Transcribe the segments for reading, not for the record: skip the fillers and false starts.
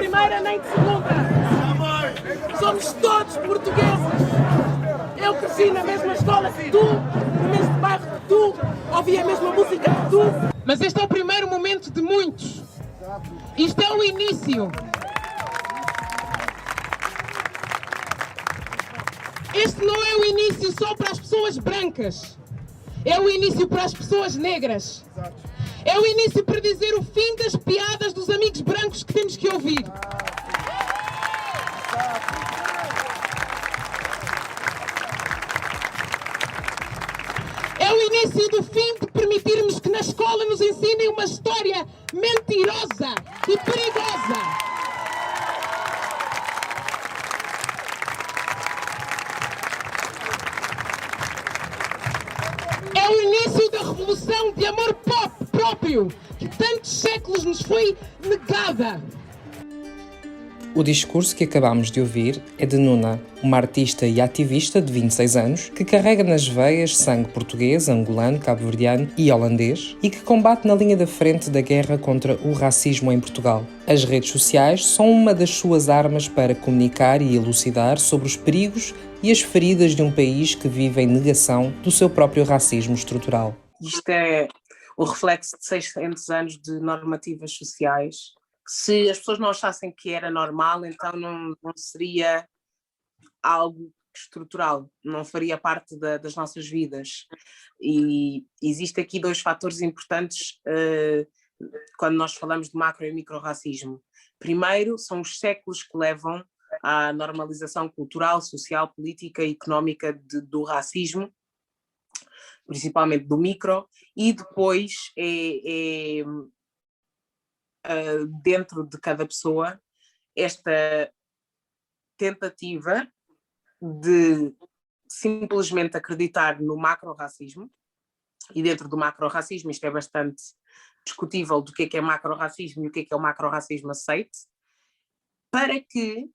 primeira nem de segunda. Somos todos portugueses. Eu cresci na mesma escola que tu, no mesmo bairro que tu, ouvi a mesma música que tu. Mas este é o primeiro momento de muitos. Isto é o início. Este não é o início só para as pessoas brancas. É o início para as pessoas negras. É o início para dizer o fim das piadas dos amigos brancos que temos que ouvir. É o início do fim de permitirmos que na escola nos ensinem uma história mentirosa e perigosa. É o início da revolução de amor próprio que tantos séculos nos foi negada. O discurso que acabámos de ouvir é de Nuna, uma artista e ativista de 26 anos que carrega nas veias sangue português, angolano, cabo-verdiano e holandês e que combate na linha da frente da guerra contra o racismo em Portugal. As redes sociais são uma das suas armas para comunicar e elucidar sobre os perigos e as feridas de um país que vive em negação do seu próprio racismo estrutural. Isto é o reflexo de 600 anos de normativas sociais. Se as pessoas não achassem que era normal, então não seria algo estrutural, não faria parte das nossas vidas. E existem aqui dois fatores importantes quando nós falamos de macro e micro-racismo. Primeiro, são os séculos que levam à normalização cultural, social, política e económica do racismo, principalmente do micro, e depois dentro de cada pessoa esta tentativa de simplesmente acreditar no macro-racismo, e dentro do macro-racismo isto é bastante discutível do que é macro-racismo e o que é o macro-racismo aceite, para que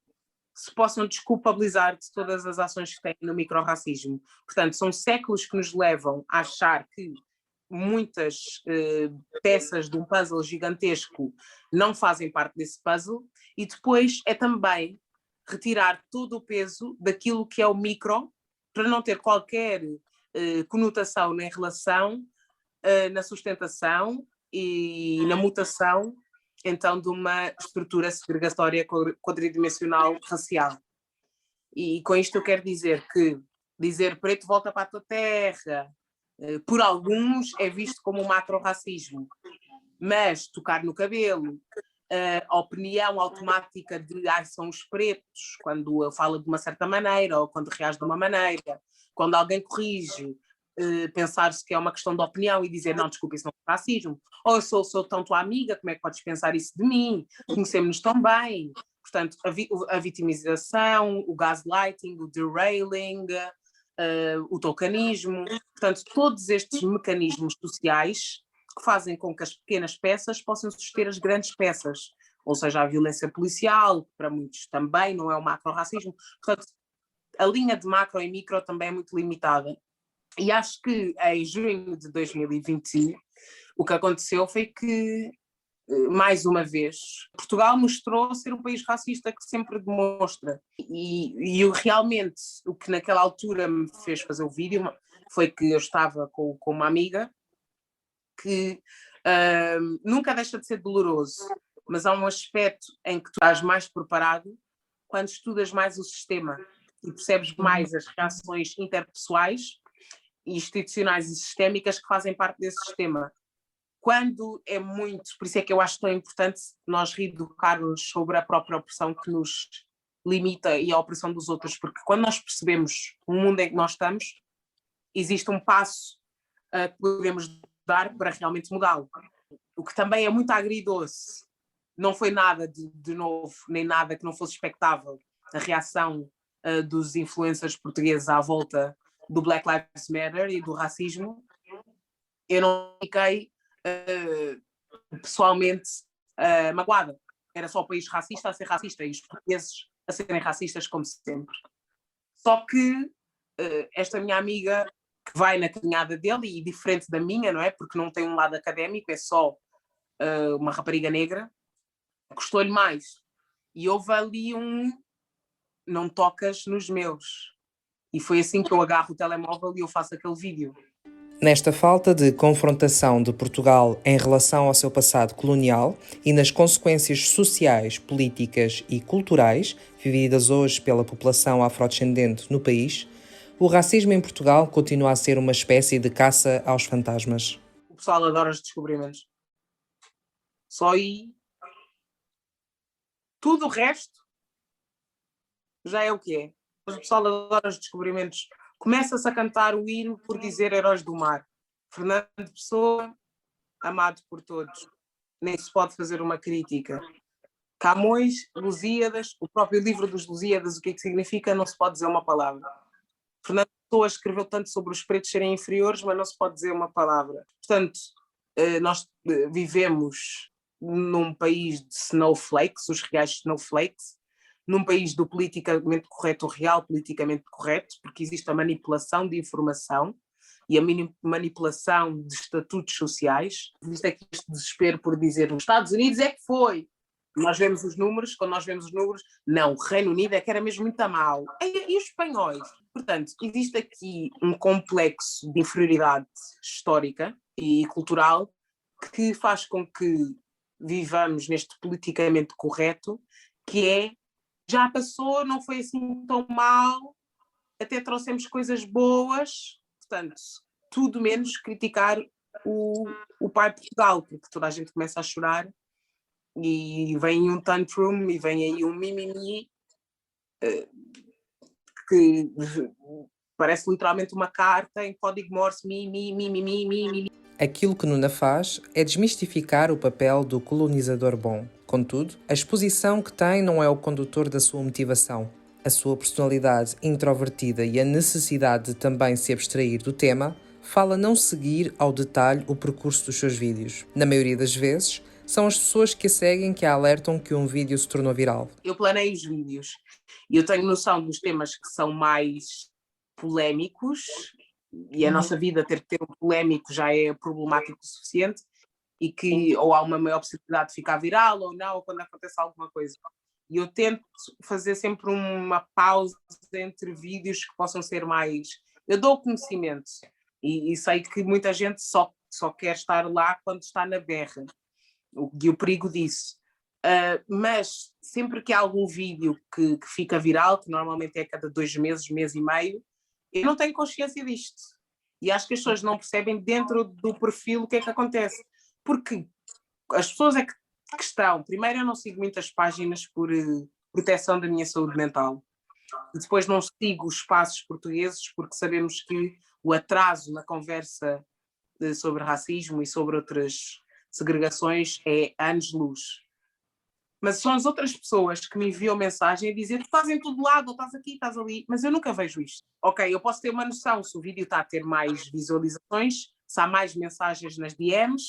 se possam desculpabilizar de todas as ações que têm no micro-racismo. Portanto, são séculos que nos levam a achar que muitas peças de um puzzle gigantesco não fazem parte desse puzzle, e depois é também retirar todo o peso daquilo que é o micro, para não ter qualquer conotação nem relação na sustentação e na mutação, então, de uma estrutura segregatória quadridimensional racial. E com isto eu quero dizer que dizer preto volta para a tua terra, por alguns é visto como um macro-racismo, mas tocar no cabelo, a opinião automática de são os pretos, quando fala de uma certa maneira ou quando reage de uma maneira, quando alguém corrige, pensar-se que é uma questão de opinião e dizer não, desculpa, isso não é racismo, ou eu sou tão tua amiga, como é que podes pensar isso de mim, conhecemos-nos tão bem. Portanto, a vitimização, o gaslighting, o derailing, o tokenismo, portanto, todos estes mecanismos sociais que fazem com que as pequenas peças possam suster as grandes peças, ou seja, a violência policial, que para muitos também não é o macro-racismo. Portanto, a linha de macro e micro também é muito limitada. E acho que em junho de 2021 o que aconteceu foi que, mais uma vez, Portugal mostrou ser um país racista que sempre demonstra. E realmente o que naquela altura me fez fazer o vídeo foi que eu estava com uma amiga que nunca deixa de ser doloroso, mas há um aspecto em que tu estás mais preparado quando estudas mais o sistema e percebes mais as reações interpessoais, institucionais e sistémicas que fazem parte desse sistema. Quando é muito, por isso é que eu acho tão importante nós reeducarmos sobre a própria opressão que nos limita e a opressão dos outros, porque quando nós percebemos o mundo em que nós estamos, existe um passo que podemos dar para realmente mudá-lo. O que também é muito agridoce, não foi nada de novo, nem nada que não fosse expectável, a reação dos influencers portugueses à volta do Black Lives Matter e do racismo. Eu não fiquei pessoalmente magoada. Era só o país racista a ser racista e os portugueses a serem racistas como sempre. Só que esta minha amiga, que vai na caminhada dele, e diferente da minha, não é? Porque não tem um lado académico, é só uma rapariga negra, custou-lhe mais E houve ali não tocas nos meus. E foi assim que eu agarro o telemóvel e eu faço aquele vídeo. Nesta falta de confrontação de Portugal em relação ao seu passado colonial e nas consequências sociais, políticas e culturais vividas hoje pela população afrodescendente no país, o racismo em Portugal continua a ser uma espécie de caça aos fantasmas. O pessoal adora os descobrimentos. Só aí. Tudo o resto já é o que é. O pessoal adora os descobrimentos. Começa-se a cantar o hino por dizer Heróis do Mar. Fernando Pessoa, amado por todos. Nem se pode fazer uma crítica. Camões, Lusíadas, o próprio livro dos Lusíadas, o que é que significa? Não se pode dizer uma palavra. Fernando Pessoa escreveu tanto sobre os pretos serem inferiores, mas não se pode dizer uma palavra. Portanto, nós vivemos num país de snowflakes, os reais snowflakes, num país do politicamente correto, o real politicamente correto, porque existe a manipulação de informação e a manipulação de estatutos sociais. Existe aqui este desespero por dizer os Estados Unidos é que foi. Nós vemos os números, quando nós vemos os números, não, o Reino Unido é que era mesmo muito mal. E os espanhóis? Portanto, existe aqui um complexo de inferioridade histórica e cultural que faz com que vivamos neste politicamente correto, que é, já passou, não foi assim tão mal, até trouxemos coisas boas, portanto, tudo menos criticar o pai Portugal, porque toda a gente começa a chorar e vem um tantrum e vem aí um mimimi que parece literalmente uma carta em código Morse, mi. Aquilo que Nuna faz é desmistificar o papel do colonizador bom. Contudo, a exposição que tem não é o condutor da sua motivação. A sua personalidade introvertida e a necessidade de também se abstrair do tema fala não seguir ao detalhe o percurso dos seus vídeos. Na maioria das vezes, são as pessoas que a seguem que a alertam que um vídeo se tornou viral. Eu planeio os vídeos e eu tenho noção dos temas que são mais polémicos, e a nossa vida ter que ter um polémico já é problemático o suficiente, e que ou há uma maior possibilidade de ficar viral ou não, ou quando acontece alguma coisa. E eu tento fazer sempre uma pausa entre vídeos que possam ser mais... Eu dou conhecimento e sei que muita gente só quer estar lá quando está na berra, e o perigo disso. Mas sempre que há algum vídeo que fica viral, que normalmente é cada 2 meses, mês e meio, eu não tenho consciência disto. E acho que as pessoas não percebem dentro do perfil o que é que acontece. Porque as pessoas é que estão... Primeiro, eu não sigo muitas páginas por proteção da minha saúde mental. E depois não sigo os espaços portugueses porque sabemos que o atraso na conversa sobre racismo e sobre outras segregações é anos-luz. Mas são as outras pessoas que me enviam mensagem a dizer: tu estás em todo lado, ou estás aqui, estás ali, mas eu nunca vejo isto. Ok, eu posso ter uma noção se o vídeo está a ter mais visualizações, se há mais mensagens nas DMs,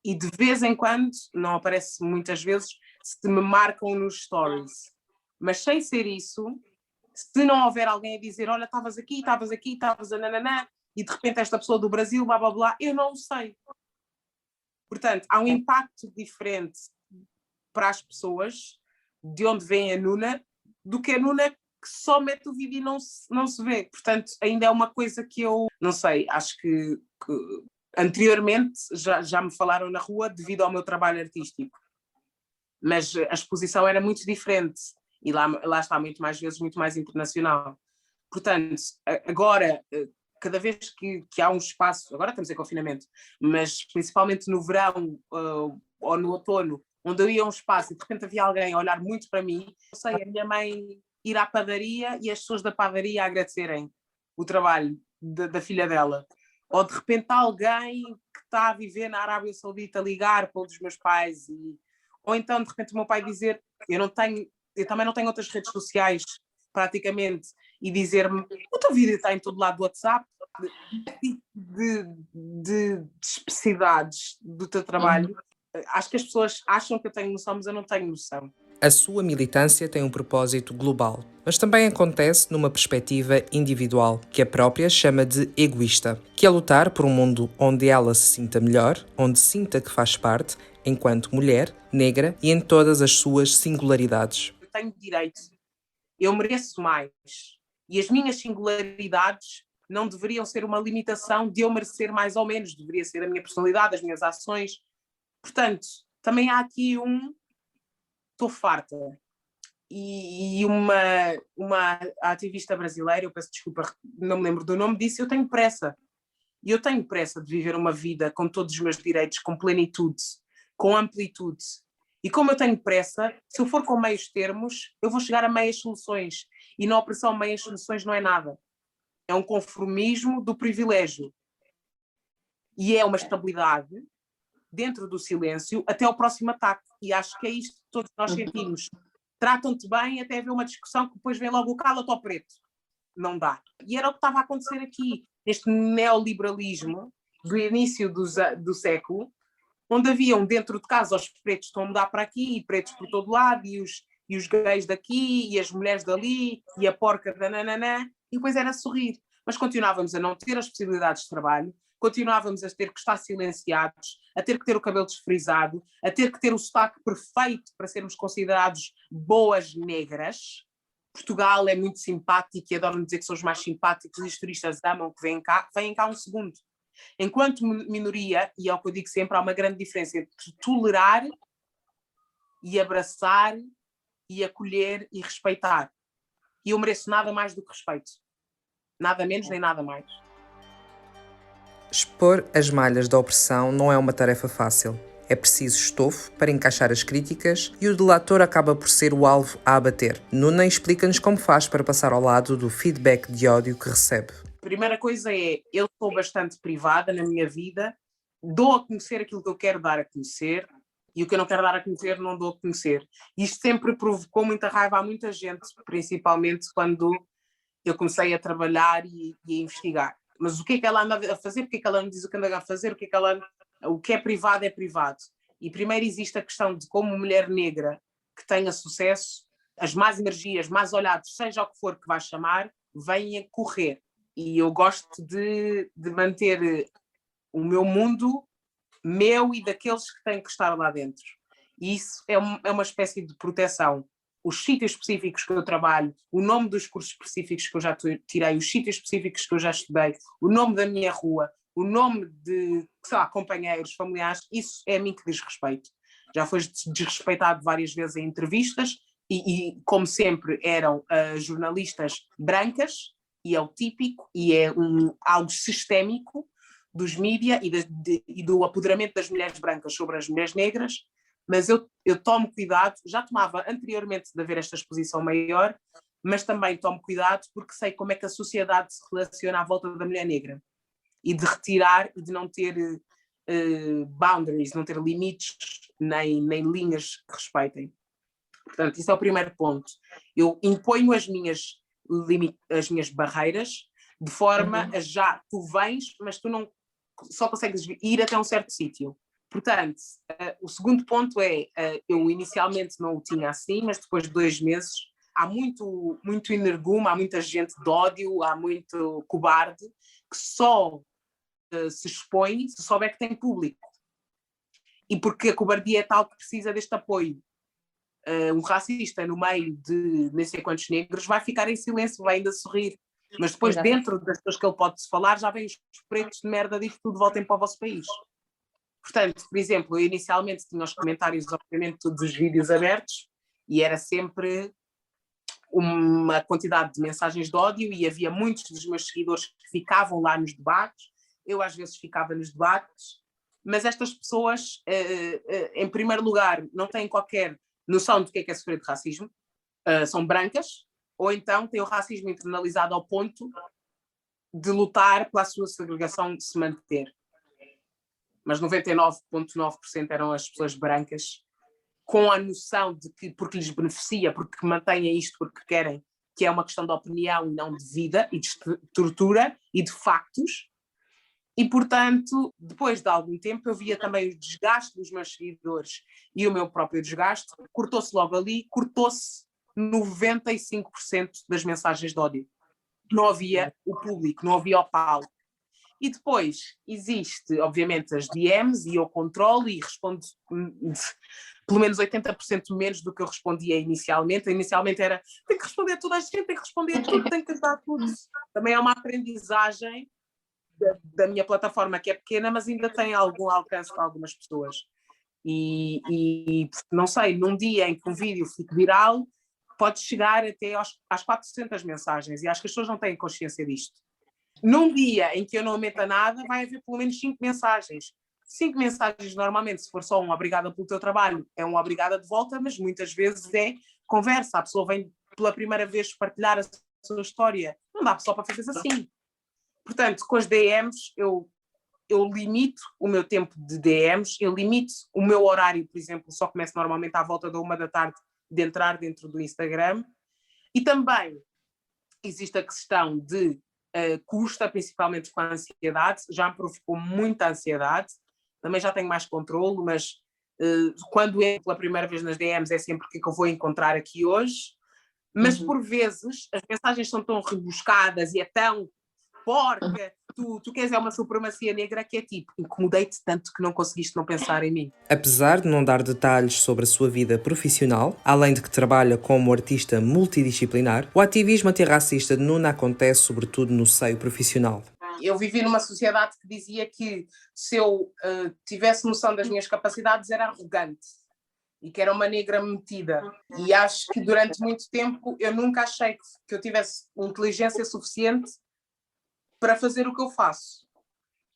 e de vez em quando, não aparece muitas vezes, se me marcam nos stories. Mas sem ser isso, se não houver alguém a dizer: olha, estavas aqui, estavas a nananã, e de repente esta pessoa do Brasil, blá blá blá, eu não o sei. Portanto, há um impacto diferente para as pessoas de onde vem a Nuna do que a Nuna que só mete o vídeo e não se vê. Portanto, ainda é uma coisa que eu não sei, acho que anteriormente já me falaram na rua devido ao meu trabalho artístico, mas a exposição era muito diferente e lá está muito mais vezes, muito mais internacional. Portanto, agora... Cada vez que há um espaço, agora estamos em confinamento, mas principalmente no verão ou no outono, onde eu ia a um espaço e de repente havia alguém a olhar muito para mim, eu sei, a minha mãe ir à padaria e as pessoas da padaria agradecerem o trabalho da filha dela. Ou de repente alguém que está a viver na Arábia Saudita ligar para um dos meus pais. Ou então de repente o meu pai dizer, eu também não tenho outras redes sociais praticamente, e dizer-me: o teu vídeo está em todo lado do WhatsApp, de especificidades do teu trabalho. Acho que as pessoas acham que eu tenho noção, mas eu não tenho noção. A sua militância tem um propósito global, mas também acontece numa perspectiva individual, que a própria chama de egoísta, que é lutar por um mundo onde ela se sinta melhor, onde sinta que faz parte, enquanto mulher, negra e em todas as suas singularidades. Eu tenho direito, eu mereço mais. E as minhas singularidades não deveriam ser uma limitação de eu merecer mais ou menos, deveria ser a minha personalidade, as minhas ações. Portanto, também há aqui estou farta. E uma ativista brasileira, eu peço desculpa, não me lembro do nome, disse: eu tenho pressa. E eu tenho pressa de viver uma vida com todos os meus direitos, com plenitude, com amplitude. E como eu tenho pressa, se eu for com meios termos, eu vou chegar a meias soluções. E na operação meias soluções não é nada. É um conformismo do privilégio. E é uma estabilidade dentro do silêncio até ao próximo ataque. E acho que é isto que todos nós sentimos. Tratam-te bem até haver uma discussão que depois vem logo o cala-te ao preto. Não dá. E era o que estava a acontecer aqui, neste neoliberalismo do início do século, onde haviam dentro de casa os pretos estão a mudar para aqui, e pretos por todo lado, e os gays daqui, e as mulheres dali, e a porca da nananã, e depois era sorrir. Mas continuávamos a não ter as possibilidades de trabalho, continuávamos a ter que estar silenciados, a ter que ter o cabelo desfrisado, a ter que ter o sotaque perfeito para sermos considerados boas negras. Portugal é muito simpático e adoram dizer que são os mais simpáticos e os turistas amam que vêm cá um segundo. Enquanto minoria, e é o que eu digo sempre, há uma grande diferença entre tolerar e abraçar e acolher e respeitar. E eu mereço nada mais do que respeito. Nada menos nem nada mais. Expor as malhas da opressão não é uma tarefa fácil. É preciso estofo para encaixar as críticas e o delator acaba por ser o alvo a abater. Nuna explica-nos como faz para passar ao lado do feedback de ódio que recebe. A primeira coisa é, eu sou bastante privada na minha vida, dou a conhecer aquilo que eu quero dar a conhecer e o que eu não quero dar a conhecer não dou a conhecer. Isto sempre provocou muita raiva a muita gente, principalmente quando eu comecei a trabalhar e a investigar. Mas o que é que ela anda a fazer? Porque é que ela não diz o que anda a fazer? O que é privado é privado. E primeiro existe a questão de como mulher negra que tenha sucesso, as más energias, más olhados, seja o que for que vais chamar, venham correr. E eu gosto de manter o meu mundo, meu e daqueles que têm que estar lá dentro. E isso é uma espécie de proteção. Os sítios específicos que eu trabalho, o nome dos cursos específicos que eu já tirei, os sítios específicos que eu já estudei, o nome da minha rua, o nome de, sei lá, companheiros, familiares, isso é a mim que diz respeito. Já foi desrespeitado várias vezes em entrevistas e como sempre, eram jornalistas brancas, e é o típico, e é algo sistémico dos mídia e do apoderamento das mulheres brancas sobre as mulheres negras. Mas eu tomo cuidado, já tomava anteriormente de haver esta exposição maior, mas também tomo cuidado porque sei como é que a sociedade se relaciona à volta da mulher negra. E de retirar e de não ter boundaries, não ter limites, nem linhas que respeitem. Portanto, isso é o primeiro ponto. Eu imponho as minhas barreiras de forma a já, tu vens, mas tu não só consegues ir até um certo sítio. Portanto, o segundo ponto é, eu inicialmente não o tinha assim, mas depois de 2 meses há muito energume, há muita gente de ódio, há muito cobarde que só se expõe se souber que tem público. E porque a cobardia é tal que precisa deste apoio. Um racista no meio de nem sei quantos negros vai ficar em silêncio, vai ainda sorrir. Mas depois, dentro das pessoas que ele pode se falar, já vem os pretos de merda disto tudo, voltem para o vosso país. Portanto, por exemplo, eu inicialmente tinha os comentários, obviamente, todos os vídeos abertos, e era sempre uma quantidade de mensagens de ódio, e havia muitos dos meus seguidores que ficavam lá nos debates, eu às vezes ficava nos debates, mas estas pessoas, em primeiro lugar, não têm qualquer noção do que é sofrer de racismo, são brancas, ou então têm o racismo internalizado ao ponto de lutar pela sua segregação se manter. Mas 99,9% eram as pessoas brancas, com a noção de que, porque lhes beneficia, porque mantêm isto, porque querem, que é uma questão de opinião e não de vida, e de estrutura, e de factos. E, portanto, depois de algum tempo, eu via também o desgaste dos meus seguidores e o meu próprio desgaste, cortou-se logo ali, cortou-se 95% das mensagens de ódio. Não havia o público, não havia o palco. E depois existe, obviamente, as DMs e eu controlo e respondo pelo menos 80% menos do que eu respondia inicialmente. Inicialmente era, tem que responder a toda a gente, tem que responder a tudo, tem que dar tudo. Também é uma aprendizagem da minha plataforma, que é pequena, mas ainda tem algum alcance com algumas pessoas. E não sei, num dia em que um vídeo fique viral, pode chegar até às 400 mensagens, e acho que as pessoas não têm consciência disto. Num dia em que eu não meta nada, vai haver pelo menos 5 mensagens. 5 mensagens, normalmente, se for só um obrigada pelo teu trabalho, é um obrigada de volta, mas muitas vezes é conversa. A pessoa vem pela primeira vez partilhar a sua história. Não dá só para fazer assim. Portanto, com as DMs, eu limito o meu tempo de DMs, eu limito o meu horário, por exemplo, só começo normalmente à volta da 1 da tarde de entrar dentro do Instagram. E também existe a questão de custa, principalmente com a ansiedade, já me provocou muita ansiedade, também já tenho mais controle, mas quando entro pela primeira vez nas DMs é sempre o que eu vou encontrar aqui hoje, mas por vezes as mensagens são tão rebuscadas e é tão porca, tu queres uma supremacia negra que é tipo, incomodei-te tanto que não conseguiste não pensar em mim. Apesar de não dar detalhes sobre a sua vida profissional, além de que trabalha como artista multidisciplinar, o ativismo antirracista de Nuna acontece sobretudo no seio profissional. Eu vivi numa sociedade que dizia que se eu tivesse noção das minhas capacidades era arrogante e que era uma negra metida. E acho que durante muito tempo eu nunca achei que eu tivesse inteligência suficiente para fazer o que eu faço.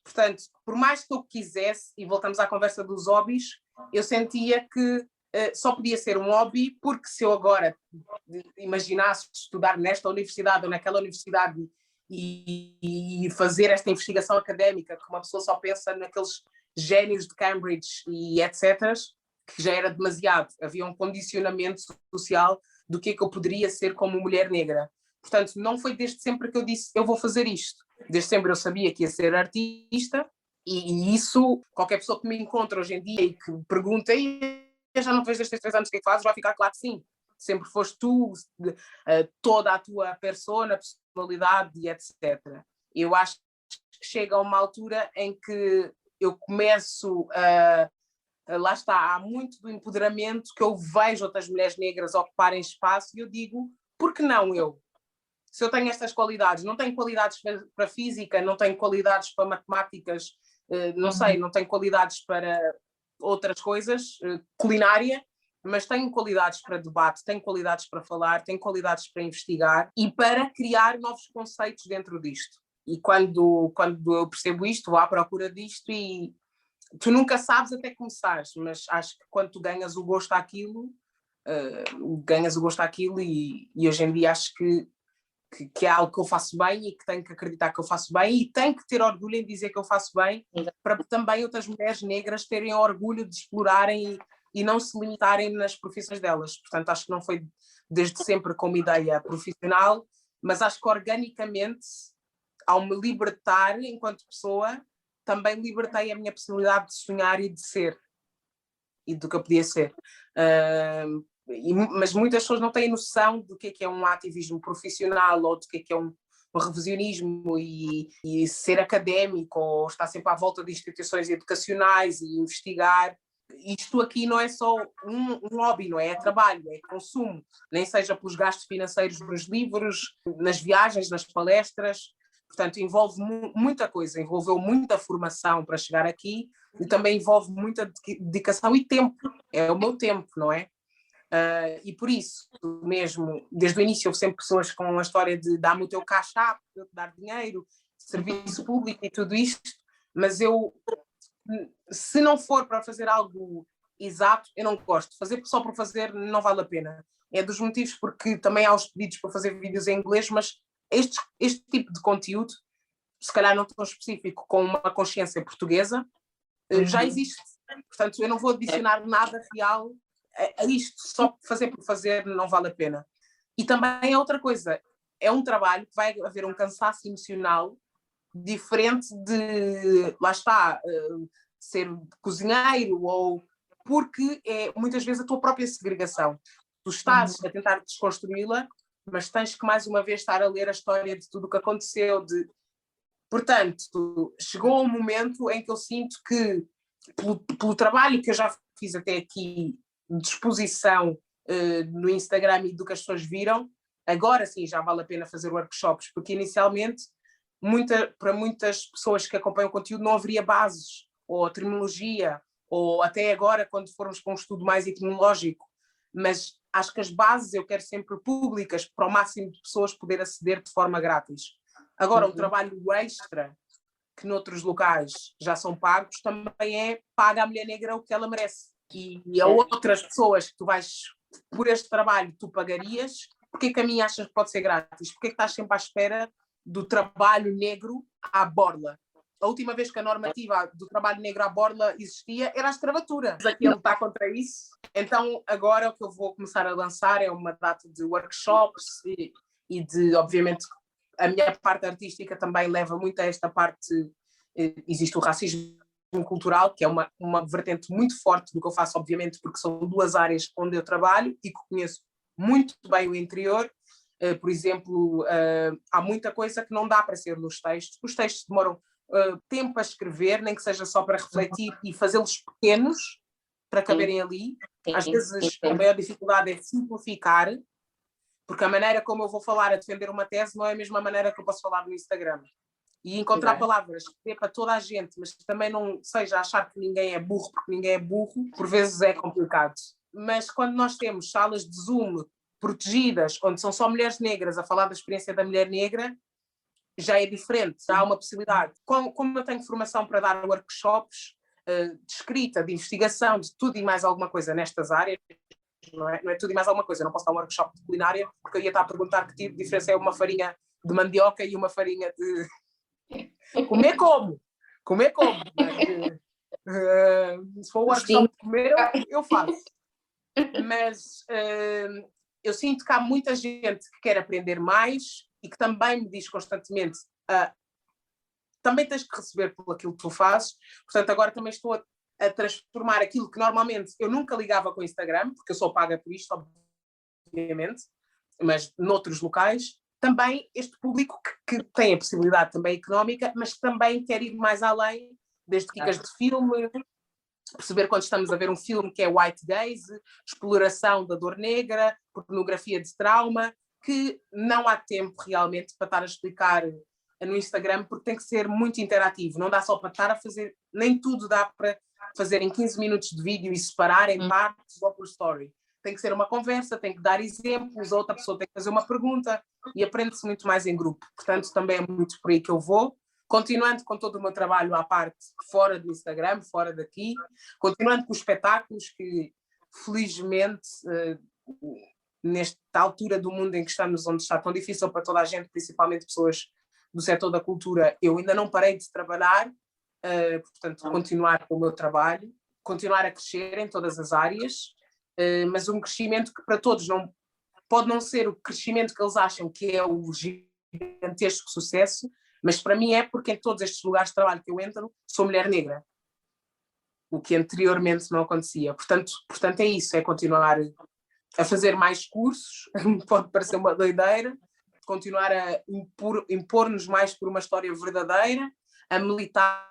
Portanto, por mais que eu quisesse, e voltamos à conversa dos hobbies, eu sentia que só podia ser um hobby, porque se eu agora imaginasse estudar nesta universidade ou naquela universidade e fazer esta investigação académica, que uma pessoa só pensa naqueles génios de Cambridge e etc., que já era demasiado. Havia um condicionamento social do que é que eu poderia ser como mulher negra. Portanto, não foi desde sempre que eu disse eu vou fazer isto. Desde sempre eu sabia que ia ser artista e isso, qualquer pessoa que me encontra hoje em dia e que me pergunta eu já não te vejo desde 3 anos, o que é que fazes? Vai ficar claro que sim. Sempre foste tu, toda a tua persona, personalidade e etc. Eu acho que chega a uma altura em que eu começo lá está, há muito do empoderamento que eu vejo outras mulheres negras ocuparem espaço e eu digo, por que não eu? Se eu tenho estas qualidades, não tenho qualidades para física, não tenho qualidades para matemáticas, não sei, não tenho qualidades para outras coisas, culinária, mas tenho qualidades para debate, tenho qualidades para falar, tenho qualidades para investigar e para criar novos conceitos dentro disto. E quando eu percebo isto, vou à procura disto e tu nunca sabes até começares, mas acho que quando tu ganhas o gosto àquilo, e hoje em dia acho que é algo que eu faço bem e que tenho que acreditar que eu faço bem e tenho que ter orgulho em dizer que eu faço bem, para também outras mulheres negras terem orgulho de explorarem e não se limitarem nas profissões delas. Portanto, acho que não foi desde sempre como ideia profissional, mas acho que organicamente, ao me libertar enquanto pessoa, também libertei a minha possibilidade de sonhar e de ser, e do que eu podia ser. Mas muitas pessoas não têm noção do que é um ativismo profissional ou do que é um revisionismo e ser académico ou estar sempre à volta de instituições educacionais e investigar. Isto aqui não é só um hobby, não é? É trabalho, é consumo, nem seja pelos gastos financeiros nos livros, nas viagens, nas palestras. Portanto, envolve muita coisa, envolveu muita formação para chegar aqui e também envolve muita dedicação e tempo. É o meu tempo, não é? E por isso, mesmo, desde o início, houve sempre pessoas com a história de dar-me o teu caixa, eu te dar dinheiro, serviço público e tudo isto, mas eu, se não for para fazer algo exato, eu não gosto. Fazer só por fazer não vale a pena. É dos motivos porque também há os pedidos para fazer vídeos em inglês, mas este tipo de conteúdo, se calhar não tão específico, com uma consciência portuguesa, já existe. Portanto, eu não vou adicionar nada real a isto, só fazer por fazer não vale a pena. E também é outra coisa, é um trabalho que vai haver um cansaço emocional diferente de, lá está, ser cozinheiro, ou porque é muitas vezes a tua própria segregação. Tu estás a tentar desconstruí-la, mas tens que mais uma vez estar a ler a história de tudo o que aconteceu, Portanto, chegou um momento em que eu sinto que, pelo trabalho que eu já fiz até aqui, de exposição no Instagram e do que as pessoas viram, agora sim já vale a pena fazer workshops, porque inicialmente, para muitas pessoas que acompanham o conteúdo, não haveria bases, ou terminologia, ou até agora, quando formos para um estudo mais etimológico, mas acho que as bases eu quero sempre públicas, para o máximo de pessoas poder aceder de forma grátis. Agora, o trabalho extra, que noutros locais já são pagos, também paga à mulher negra o que ela merece. E a outras pessoas que tu vais, por este trabalho, tu pagarias, porque que a mim achas que pode ser grátis? Porque que estás sempre à espera do trabalho negro à borla? A última vez que a normativa do trabalho negro à borla existia era a escravatura. Aqui ele está contra isso. Então, agora o que eu vou começar a lançar é uma data de workshops e de, obviamente, a minha parte artística também leva muito a esta parte. Existe o racismo cultural, que é uma vertente muito forte do que eu faço, obviamente, porque são duas áreas onde eu trabalho e que conheço muito bem o interior. Por exemplo, há muita coisa que não dá para ser nos textos. Os textos demoram tempo a escrever, nem que seja só para refletir e fazê-los pequenos para caberem ali. Às vezes a maior dificuldade é simplificar, porque a maneira como eu vou falar a defender uma tese não é a mesma maneira que eu posso falar no Instagram. E encontrar palavras que dê para toda a gente, mas que também não seja achar que ninguém é burro, porque ninguém é burro, por vezes é complicado. Mas quando nós temos salas de Zoom protegidas, onde são só mulheres negras a falar da experiência da mulher negra, já é diferente, há uma possibilidade. Como eu tenho formação para dar workshops de escrita, de investigação, de tudo e mais alguma coisa nestas áreas, não é tudo e mais alguma coisa, eu não posso dar um workshop de culinária, porque eu ia estar a perguntar que tipo de diferença é uma farinha de mandioca e uma farinha de... Comer como? Se for um workshop de comer, eu faço. Mas eu sinto que há muita gente que quer aprender mais e que também me diz constantemente também tens que receber por aquilo que tu fazes. Portanto, agora também estou a transformar aquilo que normalmente eu nunca ligava com o Instagram, porque eu sou paga por isto, obviamente, mas noutros locais, também este público que tem a possibilidade também económica, mas que também quer ir mais além, desde dicas de filme, perceber quando estamos a ver um filme que é white gaze, exploração da dor negra, pornografia de trauma, que não há tempo realmente para estar a explicar no Instagram, porque tem que ser muito interativo, não dá só para estar a fazer, nem tudo dá para fazer em 15 minutos de vídeo e separar em partes ou por story. Tem que ser uma conversa, tem que dar exemplos, a outra pessoa tem que fazer uma pergunta e aprende-se muito mais em grupo. Portanto, também é muito por aí que eu vou, continuando com todo o meu trabalho à parte, fora do Instagram, fora daqui, continuando com os espetáculos que, felizmente, nesta altura do mundo em que estamos, onde está tão difícil para toda a gente, principalmente pessoas do setor da cultura, eu ainda não parei de trabalhar, portanto, continuar com o meu trabalho, continuar a crescer em todas as áreas, mas um crescimento que para todos pode não ser o crescimento que eles acham que é o gigantesco sucesso, mas para mim é porque em todos estes lugares de trabalho que eu entro, sou mulher negra, o que anteriormente não acontecia. Portanto é isso, é continuar a fazer mais cursos, pode parecer uma doideira, continuar a impor-nos mais por uma história verdadeira, a militar,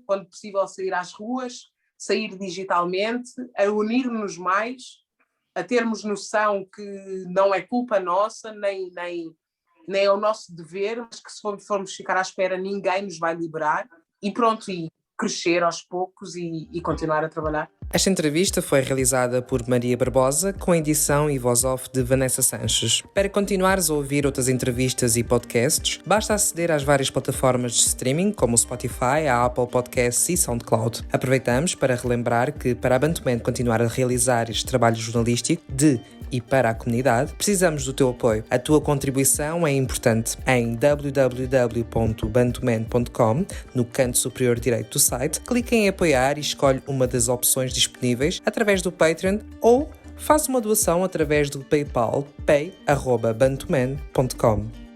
quando possível sair às ruas, sair digitalmente, a unir-nos mais, a termos noção que não é culpa nossa, nem é o nosso dever, mas que se formos ficar à espera ninguém nos vai liberar, e pronto, e crescer aos poucos e continuar a trabalhar. Esta entrevista foi realizada por Maria Barbosa, com edição e voz-off de Vanessa Sanches. Para continuares a ouvir outras entrevistas e podcasts, basta aceder às várias plataformas de streaming, como o Spotify, a Apple Podcasts e SoundCloud. Aproveitamos para relembrar que, para a Bantuman continuar a realizar este trabalho jornalístico de e para a comunidade, precisamos do teu apoio. A tua contribuição é importante. Em www.bantuman.com, no canto superior direito do site, clique em apoiar e escolhe uma das opções disponíveis através do Patreon ou faz uma doação através do PayPal pay@bantuman.com.